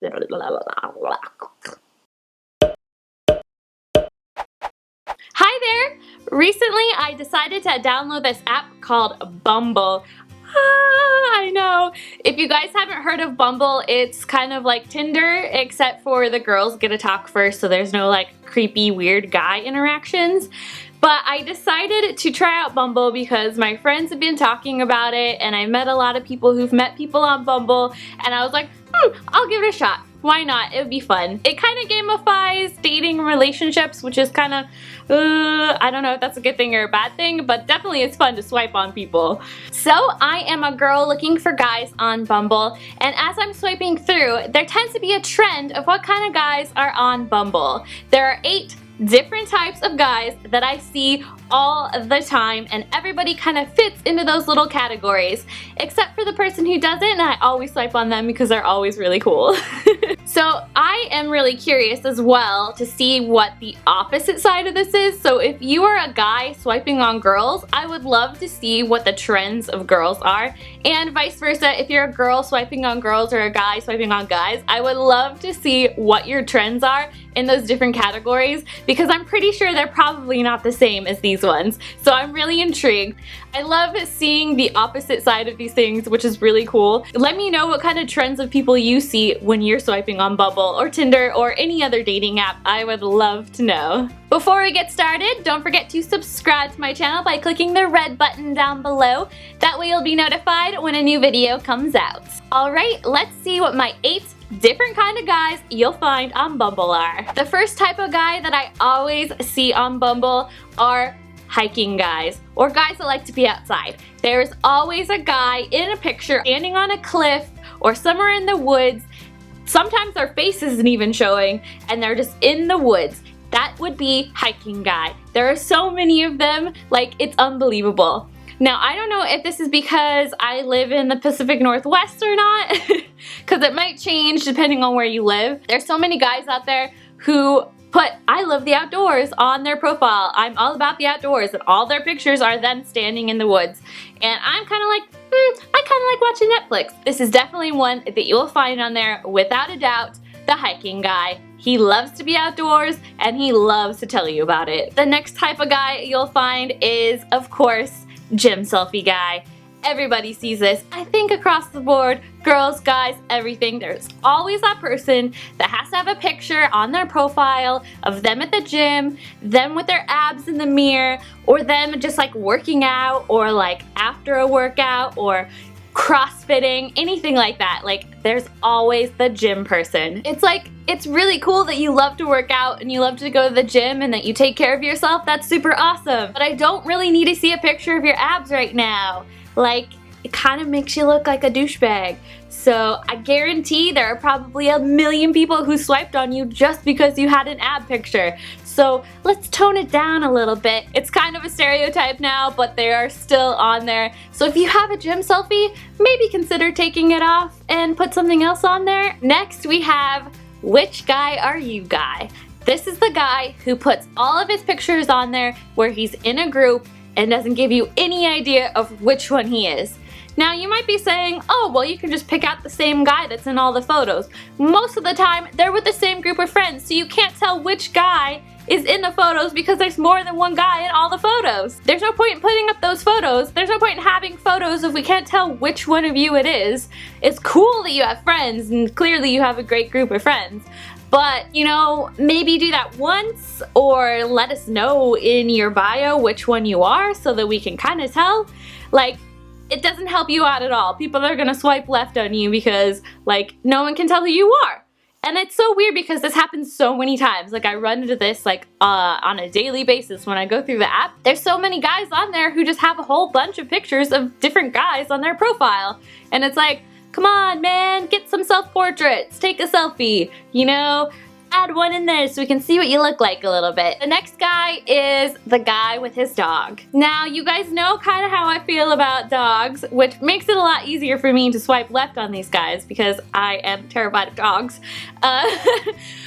Hi there! Recently I decided to download this app called Bumble. I know. If you guys haven't heard of Bumble, it's kind of like Tinder, except for the girls get to talk first, so there's no like creepy, weird guy interactions. But I decided to try out Bumble because my friends have been talking about it, and I met a lot of people who've met people on Bumble, and I was like, I'll give it a shot. Why not? It would be fun. It kind of gamifies dating relationships, which is kind of, I don't know if that's a good thing or a bad thing, but definitely it's fun to swipe on people. So I am a girl looking for guys on Bumble, and as I'm swiping through, there tends to be a trend of what kind of guys are on Bumble. There are 8 different types of guys that I see all the time, and everybody kind of fits into those little categories, except for the person who doesn't, and I always swipe on them because they're always really cool. So I am really curious as well to see what the opposite side of this is. So if you are a guy swiping on girls, I would love to see what the trends of girls are, and vice versa. If you're a girl swiping on girls or a guy swiping on guys, I would love to see what your trends are in those different categories, because I'm pretty sure they're probably not the same as these ones. So I'm really intrigued. I love seeing the opposite side of these things, which is really cool. Let me know what kind of trends of people you see when you're swiping on Bumble or Tinder or any other dating app. I would love to know. Before we get started, don't forget to subscribe to my channel by clicking the red button down below. That way you'll be notified when a new video comes out. Alright, let's see what my 8 different kind of guys you'll find on Bumble are. The first type of guy that I always see on Bumble are hiking guys, or guys that like to be outside. There's always a guy in a picture standing on a cliff or somewhere in the woods. Sometimes their face isn't even showing and they're just in the woods. That would be hiking guy. There are so many of them, like it's unbelievable. Now, I don't know if this is because I live in the Pacific Northwest or not, because it might change depending on where you live. There's so many guys out there who put "I love the outdoors" on their profile. I'm all about the outdoors, and all their pictures are them standing in the woods. And I'm kind of like, I kind of like watching Netflix. This is definitely one that you'll find on there without a doubt. The hiking guy. He loves to be outdoors and he loves to tell you about it. The next type of guy you'll find is, of course, gym selfie guy. Everybody sees this. I think across the board, girls, guys, everything, there's always that person that has to have a picture on their profile of them at the gym, them with their abs in the mirror, or them just like working out, or like after a workout, or crossfitting, anything like that. Like, there's always the gym person. It's like, it's really cool that you love to work out and you love to go to the gym and that you take care of yourself. That's super awesome. But I don't really need to see a picture of your abs right now. Like, it kind of makes you look like a douchebag. So I guarantee there are probably a million people who swiped on you just because you had an ab picture. So let's tone it down a little bit. It's kind of a stereotype now, but they are still on there. So if you have a gym selfie, maybe consider taking it off and put something else on there. Next we have Which Guy Are You Guy. This is the guy who puts all of his pictures on there where he's in a group and doesn't give you any idea of which one he is. Now you might be saying, oh, well, you can just pick out the same guy that's in all the photos. Most of the time, they're with the same group of friends, so you can't tell which guy is in the photos because there's more than one guy in all the photos. There's no point in putting up those photos. There's no point in having photos if we can't tell which one of you it is. It's cool that you have friends, and clearly you have a great group of friends. But, you know, maybe do that once, or let us know in your bio which one you are so that we can kind of tell. Like, it doesn't help you out at all. People are gonna swipe left on you because, like, no one can tell who you are. And it's so weird because this happens so many times. Like, I run into this, like, on a daily basis when I go through the app. There's so many guys on there who just have a whole bunch of pictures of different guys on their profile. And it's like, come on, man, get some self-portraits, take a selfie, you know? Add one in there so we can see what you look like a little bit. The next guy is the guy with his dog. Now, you guys know kind of how I feel about dogs, which makes it a lot easier for me to swipe left on these guys because I am terrified of dogs.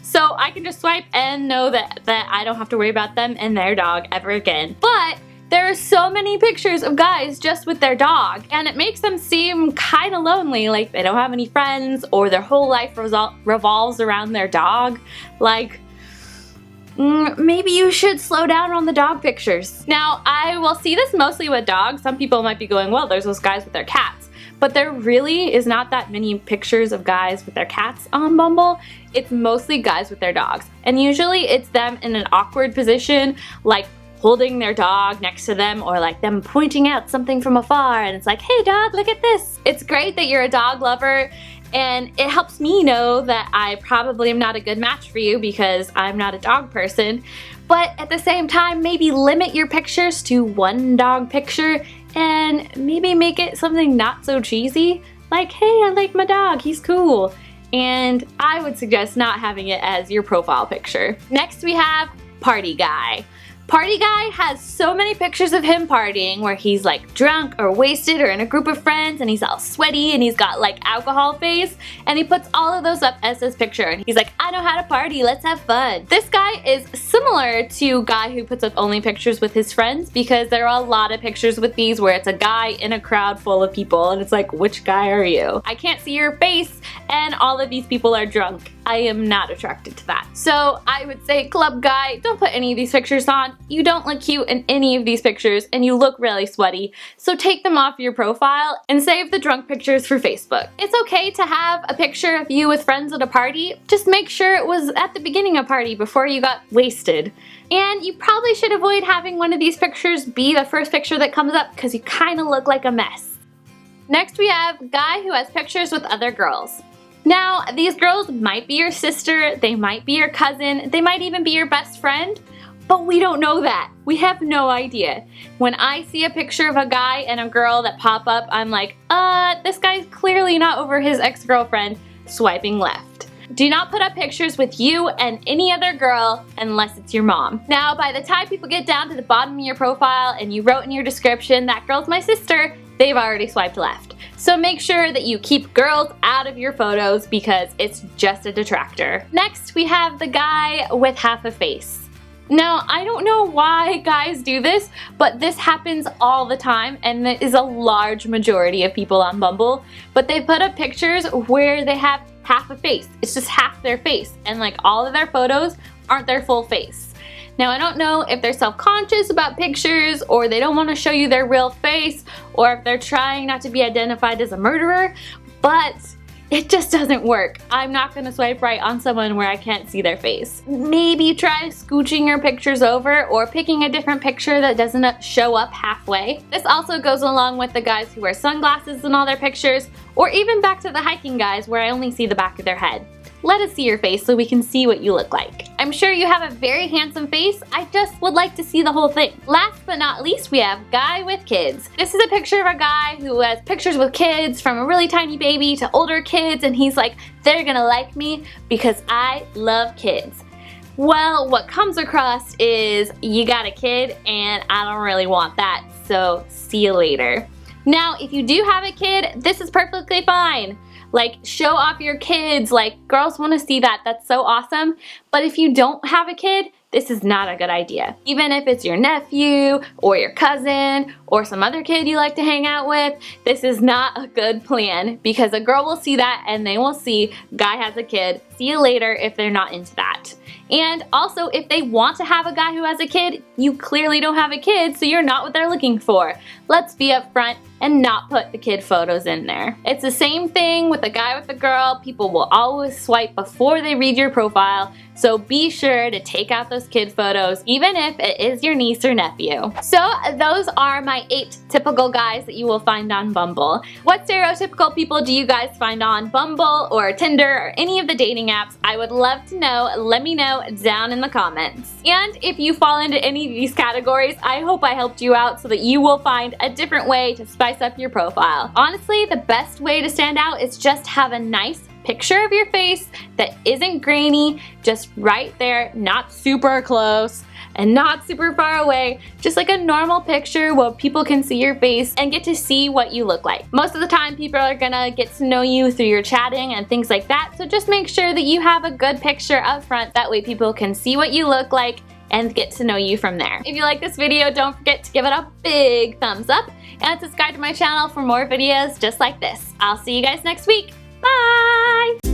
So I can just swipe and know that I don't have to worry about them and their dog ever again. But There are so many pictures of guys just with their dog, and it makes them seem kind of lonely, like they don't have any friends or their whole life revolves around their dog. Like, maybe you should slow down on the dog pictures. Now, I will see this mostly with dogs. Some people might be going, well, there's those guys with their cats. But there really is not that many pictures of guys with their cats on Bumble. It's mostly guys with their dogs. And usually it's them in an awkward position, like holding their dog next to them, or like them pointing out something from afar, and it's like, hey dog, look at this. It's great that you're a dog lover, and it helps me know that I probably am not a good match for you because I'm not a dog person. But at the same time, maybe limit your pictures to one dog picture and maybe make it something not so cheesy. Like, hey, I like my dog, he's cool. And I would suggest not having it as your profile picture. Next we have Party Guy. Party Guy has so many pictures of him partying where he's like drunk or wasted or in a group of friends and he's all sweaty and he's got like alcohol face, and he puts all of those up as his picture and he's like, I know how to party, let's have fun. This guy is similar to guy who puts up only pictures with his friends, because there are a lot of pictures with these where it's a guy in a crowd full of people and it's like, which guy are you? I can't see your face and all of these people are drunk. I am not attracted to that. So I would say, club guy, don't put any of these pictures on. You don't look cute in any of these pictures and you look really sweaty. So take them off your profile and save the drunk pictures for Facebook. It's okay to have a picture of you with friends at a party. Just make sure it was at the beginning of a party before you got wasted. And you probably should avoid having one of these pictures be the first picture that comes up because you kind of look like a mess. Next we have guy who has pictures with other girls. Now, these girls might be your sister, they might be your cousin, they might even be your best friend, but we don't know that. We have no idea. When I see a picture of a guy and a girl that pop up, I'm like, this guy's clearly not over his ex-girlfriend, swiping left. Do not put up pictures with you and any other girl unless it's your mom. Now, by the time people get down to the bottom of your profile and you wrote in your description, that girl's my sister, they've already swiped left. So make sure that you keep girls out of your photos because it's just a detractor. Next, we have the guy with half a face. Now, I don't know why guys do this, but this happens all the time and it is a large majority of people on Bumble. But they put up pictures where they have half a face. It's just half their face, and like all of their photos aren't their full face. Now, I don't know if they're self-conscious about pictures or they don't want to show you their real face or if they're trying not to be identified as a murderer, but it just doesn't work. I'm not going to swipe right on someone where I can't see their face. Maybe try scooching your pictures over or picking a different picture that doesn't show up halfway. This also goes along with the guys who wear sunglasses in all their pictures, or even back to the hiking guys where I only see the back of their head. Let us see your face so we can see what you look like. I'm sure you have a very handsome face. I just would like to see the whole thing. Last but not least, we have guy with kids. This is a picture of a guy who has pictures with kids, from a really tiny baby to older kids, and he's like, they're gonna like me because I love kids. Well, what comes across is you got a kid and I don't really want that, so see you later. Now, if you do have a kid, this is perfectly fine. Like, show off your kids, like girls want to see that, that's so awesome. But if you don't have a kid, this is not a good idea. Even if it's your nephew or your cousin or some other kid you like to hang out with, this is not a good plan because a girl will see that and they will see guy has a kid. See you later if they're not into that. And also, if they want to have a guy who has a kid, you clearly don't have a kid, so you're not what they're looking for. Let's be upfront and not put the kid photos in there. It's the same thing with the guy with the girl. People will always swipe before they read your profile, so be sure to take out those kid photos, even if it is your niece or nephew. So those are my 8 typical guys that you will find on Bumble. What stereotypical people do you guys find on Bumble or Tinder or any of the dating apps? I would love to know. Let me know down in the comments. And if you fall into any of these categories, I hope I helped you out so that you will find a different way to spice up your profile. Honestly, the best way to stand out is just have a nice picture of your face that isn't grainy, just right there, not super close and not super far away, just like a normal picture where people can see your face and get to see what you look like. Most of the time, people are gonna get to know you through your chatting and things like that, so just make sure that you have a good picture up front, that way people can see what you look like and get to know you from there. If you like this video, don't forget to give it a big thumbs up and subscribe to my channel for more videos just like this. I'll see you guys next week. Bye!